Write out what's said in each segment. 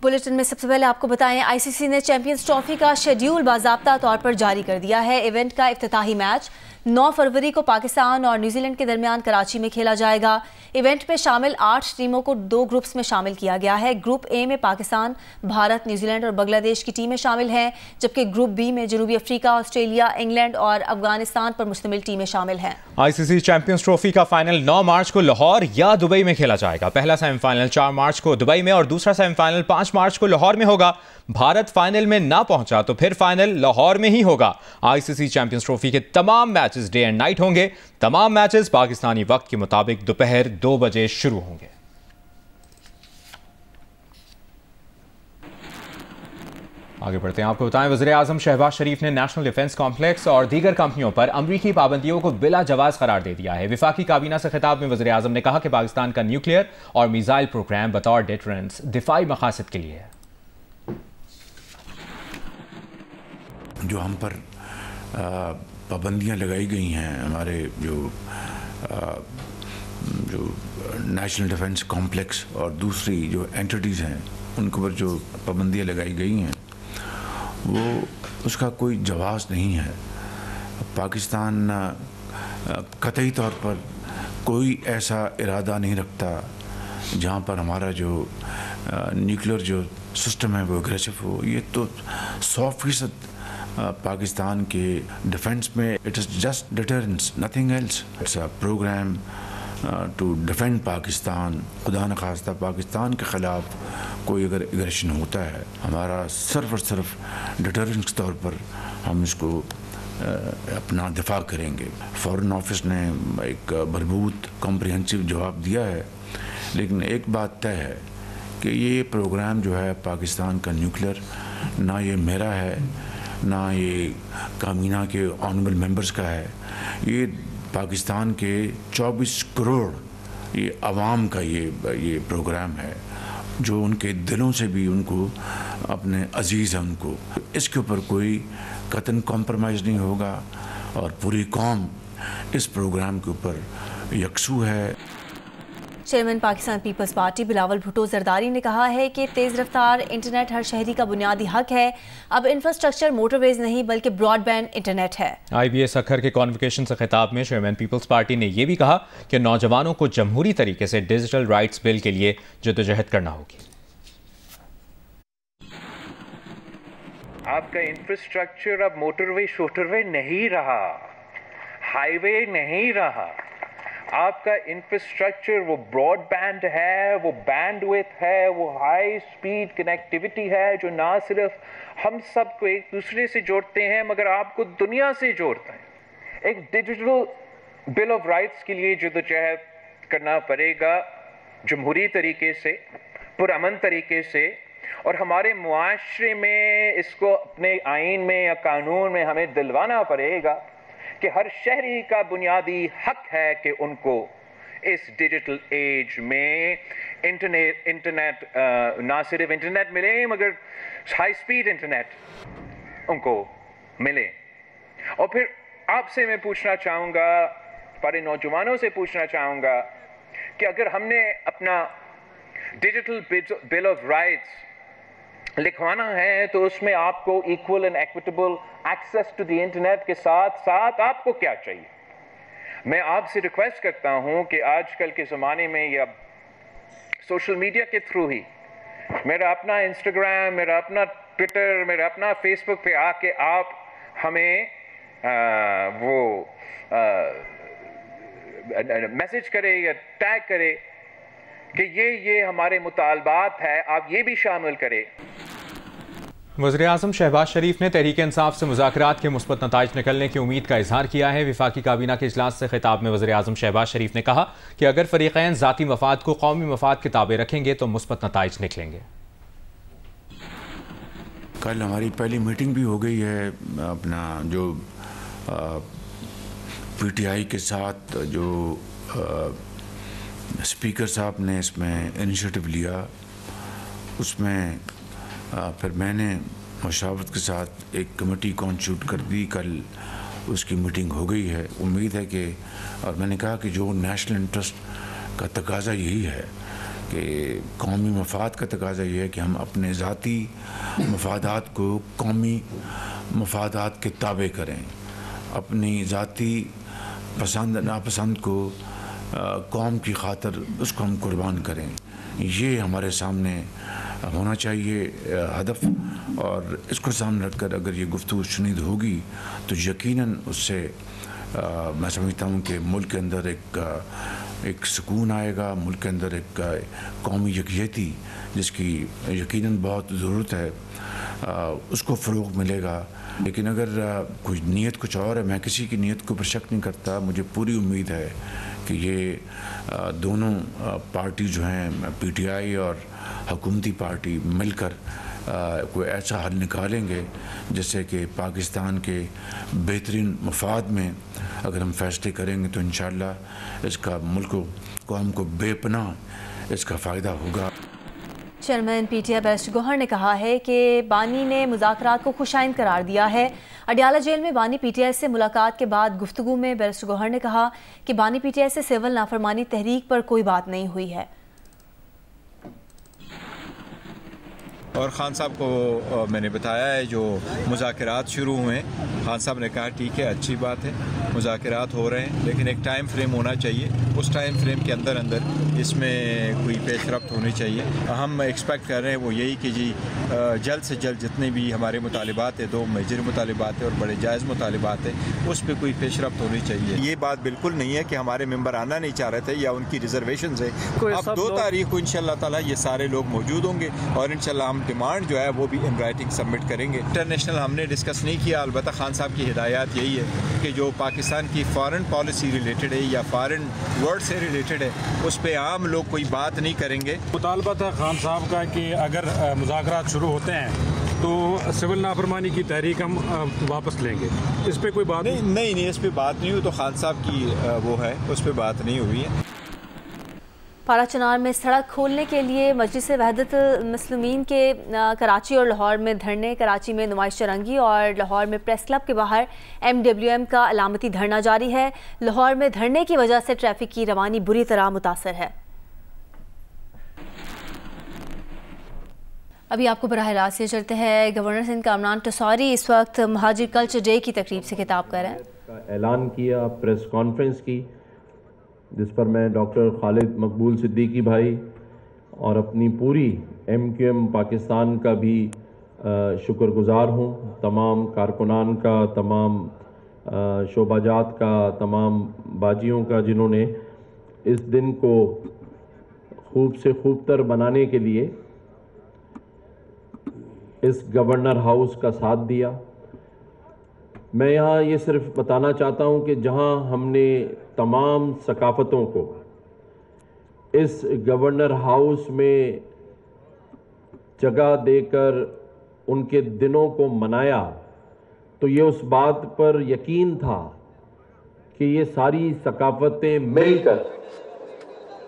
Bulletin में सबसे पहले आपको बताएं, आईसीसी ने चैंपियंस ट्रॉफी का शेड्यूल बाज़ाब्ता तौर पर जारी कर दिया है। इवेंट का इफ्तिताही मैच 9 फरवरी को पाकिस्तान और न्यूजीलैंड के दरमियान कराची में खेला जाएगा। इवेंट में शामिल 8 टीमों को 2 ग्रुप्स में शामिल किया गया है। ग्रुप ए में पाकिस्तान, भारत, न्यूजीलैंड और बांग्लादेश की टीमें शामिल हैं, जबकि ग्रुप बी में जनूबी अफ्रीका, ऑस्ट्रेलिया, इंग्लैंड और अफगानिस्तान पर मुश्तमिल टीमें शामिल हैं। आईसीसी चैंपियंस ट्रॉफी का फाइनल 9 मार्च को लाहौर या दुबई में खेला जाएगा। पहला सेमीफाइनल 4 मार्च को दुबई में और दूसरा सेमीफाइनल 5 मार्च को लाहौर में होगा। भारत फाइनल में ना पहुंचा तो फिर फाइनल लाहौर में ही होगा। आईसीसी चैंपियंस ट्रॉफी के तमाम मैचेस डे एंड नाइट होंगे। तमाम मैचेस पाकिस्तानी वक्त के मुताबिक दोपहर 2 बजे शुरू होंगे। आगे बढ़ते हैं, आपको बताएं, वज़ीर आज़म शहबाज शरीफ ने नेशनल डिफेंस कॉम्प्लेक्स और दीगर कंपनियों पर अमरीकी पाबंदियों को बिला जवाज करार दे दिया है। वफाकी काबीना से खिताब में वज़ीर आज़म ने कहा कि पाकिस्तान का न्यूक्लियर और मिसाइल प्रोग्राम बतौर डिटरेंस दिफाई मकासद के लिए है। जो हम पर पाबंदियाँ लगाई गई हैं, हमारे जो नेशनल डिफेंस कॉम्प्लेक्स और दूसरी जो एंटिटीज़ हैं उनके ऊपर जो पाबंदियाँ लगाई गई हैं वो उसका कोई जवाब नहीं है। पाकिस्तान कतई तौर पर कोई ऐसा इरादा नहीं रखता जहाँ पर हमारा जो न्यूक्लियर जो सिस्टम है वो एग्रेसिव हो। ये तो 100% पाकिस्तान के डिफेंस में it is just deterrence, nothing else. It's a programme to defend Pakistan. खुदा न खास्ता पाकिस्तान के ख़िलाफ़ कोई अगर एग्रेशन होता है, हमारा सिर्फ और सिर्फ डिटरेंस के तौर पर हम इसको अपना दिफा करेंगे। फॉरेन ऑफिस ने एक भरपूर कॉम्प्रिहेंसिव जवाब दिया है, लेकिन एक बात तय है कि ये प्रोग्राम जो है पाकिस्तान का न्यूक्लियर, ना ये मेरा है ना ये काबीना के ऑनरेबल मेंबर्स का है, ये पाकिस्तान के 24 करोड़ ये अवाम का ये प्रोग्राम है, जो उनके दिलों से भी उनको अपने अजीज़ हैं उनको। इसके ऊपर कोई कतन कॉम्प्रोमाइज़ नहीं होगा और पूरी कौम इस प्रोग्राम के ऊपर यकसू है। चेयरमैन पाकिस्तान पीपल्स पार्टी बिलावल भुट्टो जरदारी ने कहा है कि तेज़ रफ्तार इंटरनेट हर शहरी का बुनियादी हक है। अब इंफ्रास्ट्रक्चर मोटरवेज नहीं बल्कि ब्रॉडबैंड इंटरनेट है। IBS अखर के कॉन्वोकेशन से खिताब में चेयरमैन पीपल्स पार्टी ने यह भी कहा कि नौजवानों को जमहूरी तरीके से डिजिटल राइट्स बिल के लिए जद्दोजहद करना होगी। आपका इंफ्रास्ट्रक्चर अब मोटरवे शोटरवे नहीं रहा, हाईवे नहीं रहा। आपका इंफ्रास्ट्रक्चर वो ब्रॉडबैंड है, वो बैंडविड्थ है, वो हाई स्पीड कनेक्टिविटी है, जो ना सिर्फ हम सबको एक दूसरे से जोड़ते हैं मगर आपको दुनिया से जोड़ता है। एक डिजिटल बिल ऑफ राइट्स के लिए जद्दोजहद करना पड़ेगा जमहूरी तरीके से, पुरअमन तरीके से, और हमारे मुआशरे में इसको अपने आइन में या कानून में हमें दिलवाना पड़ेगा कि हर शहरी का बुनियादी हक है कि उनको इस डिजिटल एज में इंटरनेट ना सिर्फ इंटरनेट मिले मगर हाई स्पीड इंटरनेट उनको मिले। और फिर आपसे मैं पूछना चाहूँगा, सारे नौजवानों से पूछना चाहूँगा कि अगर हमने अपना डिजिटल बिल ऑफ राइट्स लिखवाना है तो उसमें आपको equal and equitable access to the internet के साथ साथ आपको क्या चाहिए। मैं आपसे रिक्वेस्ट करता हूं कि आजकल के ज़माने में या सोशल मीडिया के थ्रू ही, मेरा अपना इंस्टाग्राम, मेरा अपना ट्विटर, मेरा अपना फेसबुक पे आके आप हमें मैसेज करें या टैग करें कि ये हमारे मुतालबात है, आप ये भी शामिल करें। वज़ीर आज़म शहबाज शरीफ ने तहरीक इंसाफ से मुज़ाकरात के मुस्बत नताइज निकलने की उम्मीद का इजहार किया है। वफाकी काबीना के इजलास से खिताब में वज़ीर आज़म शहबाज शरीफ ने कहा कि अगर फ़रीक़ैन ज़ाती मफाद को कौमी मफाद के ताबे रखेंगे तो मुस्बत नताइज निकलेंगे। कल हमारी पहली मीटिंग भी हो गई है अपना जो PTI के साथ, जो स्पीकर साहब ने इसमें इनिशिएटिव लिया, उसमें फिर मैंने मशावरत के साथ एक कमेटी कॉन्स्टिट्यूट कर दी। कल उसकी मीटिंग हो गई है। उम्मीद है कि, और मैंने कहा कि जो नेशनल इंटरेस्ट का तकाजा यही है کہ قومی مفاد کا تقاضا یہ ہے کہ ہم اپنے ذاتی مفادات کو قومی مفادات کے تابع کریں، اپنی ذاتی پسند ناپسند کو قوم کی خاطر اس کو ہم قربان کریں۔ یہ ہمارے سامنے ہونا چاہیے ہدف، اور اس کو سامنے رکھ کر اگر یہ گفتگو شنید ہوگی تو یقیناً اس سے میں سمجھتا ہوں کہ ملک کے اندر ایک سکون آئے گا، ملک کے اندر ایک قومی یکجہتی جس کی یقیناً بہت ضرورت ہے، اس کو فروغ ملے گا۔ لیکن اگر کوئی نیت کچھ اور ہے، میں کسی کی نیت کے اوپر شک نہیں کرتا، مجھے پوری امید ہے کہ یہ دونوں پارٹی جو ہیں پی ٹی آئی اور حکومتی پارٹی مل کر کوئی ایسا حل نکالیں گے جس سے کہ پاکستان کے بہترین مفاد میں اگر ہم فیصلے کریں گے تو انشاءاللہ اس کا ملک و قوم کو بے پناہ اس کا فائدہ ہوگا۔ Chairman P T I barrister Gohar نے کہا ہے کہ بانی نے مذاکرات کو خوش آئند قرار دیا ہے۔ اڈیالہ جیل میں بانی پی ٹی آئی سے ملاقات کے بعد گفتگو میں بیرسٹر گوہر نے کہا کہ بانی پی ٹی آئی سے سول نافرمانی تحریک پر کوئی بات نہیں ہوئی ہے۔ اور خان صاحب کو میں نے بتایا ہے جو مذاکرات شروع ہوئے، خان صاحب نے کہا ٹھیک ہے، اچھی بات ہے، مذاکرات ہو رہے ہیں، لیکن ایک ٹائم فریم ہونا چاہیے، اس ٹائم فریم کے اندر اس میں کوئی پیش رفت ہونی چاہیے۔ ہم ایکسپیکٹ کر رہے ہیں وہ یہی کہ جی جلد سے جلد جتنے بھی ہمارے مطالبات ہیں، 2 میجر مطالبات ہیں اور بڑے جائز مطالبات ہیں، اس پہ کوئی پیش رفت ہونی چاہیے۔ یہ بات بالکل نہیں ہے کہ ہمارے ممبر آنا نہیں چاہ رہے تھے یا ان کی ریزرویشنز ہے۔ اب 2 تاریخ کو انشاءاللہ تعالیٰ یہ سارے لوگ موجود ہوں گے اور انشاءاللہ ہم ڈیمانڈ جو ہے وہ بھی ان رائٹنگ سبمٹ کریں گے۔ انٹرنیشنل ہم نے ڈسکس نہیں کیا، البتہ خان صاحب کی ہدایات یہی ہے کہ جو پاکستان کی فارن پالیسی ریلیٹڈ ہے یا فارن ورڈ سے ریلیٹڈ ہے اس پہ عام لوگ کوئی بات نہیں کریں گے۔ مطالبہ تھا خان صاحب کا کہ اگر مذاکرات شروع ہوتے ہیں تو سول نافرمانی کی تحریک ہم واپس لیں گے، اس پہ کوئی بات نہیں اس پہ بات نہیں ہوئی، تو خان صاحب کی وہ ہے اس پہ بات نہیں ہوئی ہے۔ پارا چنار میں سڑک کھولنے کے لیے مجلس وحدت المسلمین کے کراچی اور لاہور میں دھرنے، کراچی میں نمائش رنگی اور لاہور میں پریس کلب کے باہر MWM کا علامتی دھرنا جاری ہے۔ لاہور میں دھرنے کی وجہ سے ٹریفک کی روانی بری طرح متاثر ہے۔ ابھی آپ کو براہ راست یہ چلتے ہیں، گورنر سندھ کامران ٹسوری اس وقت مہاجر کلچر ڈے کی تقریب سے خطاب کر رہے ہیں۔ اعلان کیا پریس کانفرنس کی، جس پر میں ڈاکٹر خالد مقبول صدیقی بھائی اور اپنی پوری MQM پاکستان کا بھی شکر گزار ہوں، تمام کارکنان کا، تمام شعبہ جات کا، تمام باجیوں کا، جنہوں نے اس دن کو خوب سے خوب تر بنانے کے لیے اس گورنر ہاؤس کا ساتھ دیا۔ میں یہاں یہ صرف بتانا چاہتا ہوں کہ جہاں ہم نے تمام ثقافتوں کو اس گورنر ہاؤس میں جگہ دے کر ان کے دنوں کو منایا تو یہ اس بات پر یقین تھا کہ یہ ساری ثقافتیں مل کر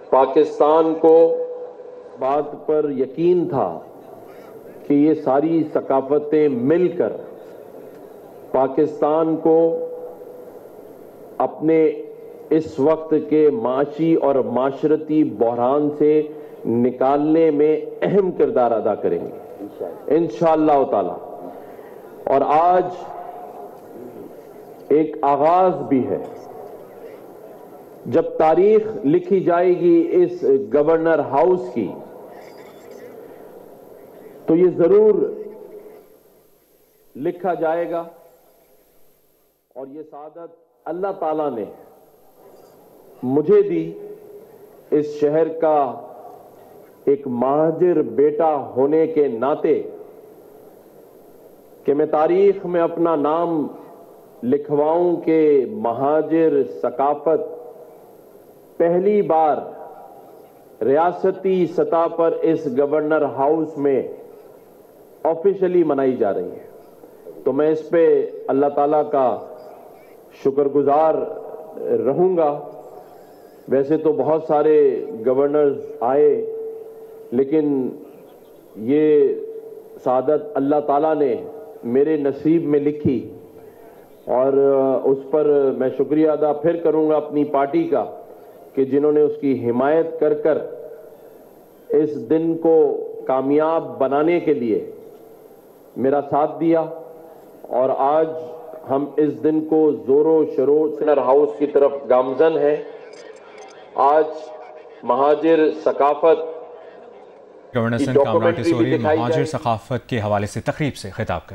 پاکستان کو، بات پر یقین تھا کہ یہ ساری ثقافتیں مل کر پاکستان کو اپنے اس وقت کے معاشی اور معاشرتی بحران سے نکالنے میں اہم کردار ادا کریں گے انشاءاللہ تعالی۔ اور آج ایک آغاز بھی ہے، جب تاریخ لکھی جائے گی اس گورنر ہاؤس کی تو یہ ضرور لکھا جائے گا، اور یہ سعادت اللہ تعالیٰ نے مجھے دی اس شہر کا ایک مہاجر بیٹا ہونے کے ناطے، کہ میں تاریخ میں اپنا نام لکھواؤں کہ مہاجر ثقافت پہلی بار ریاستی سطح پر اس گورنر ہاؤس میں آفیشلی منائی جا رہی ہے۔ تو میں اس پہ اللہ تعالیٰ کا شکر گزار رہوں گا۔ ویسے تو بہت سارے گورنرز آئے، لیکن یہ سعادت اللہ تعالیٰ نے میرے نصیب میں لکھی، اور اس پر میں شکریہ ادا پھر کروں گا اپنی پارٹی کا کہ جنہوں نے اس کی حمایت کر کر इस दिन को कामयाब बनाने के लिए मेरा साथ दिया और आज हम इस दिन को जोरों शोरों से हाउस की तरफ गामजन है। आज Muhajir सकाफत governor Sindh Kamran Tessori Muhajir सकाफत के हवाले से तकरीब से खिताब करें।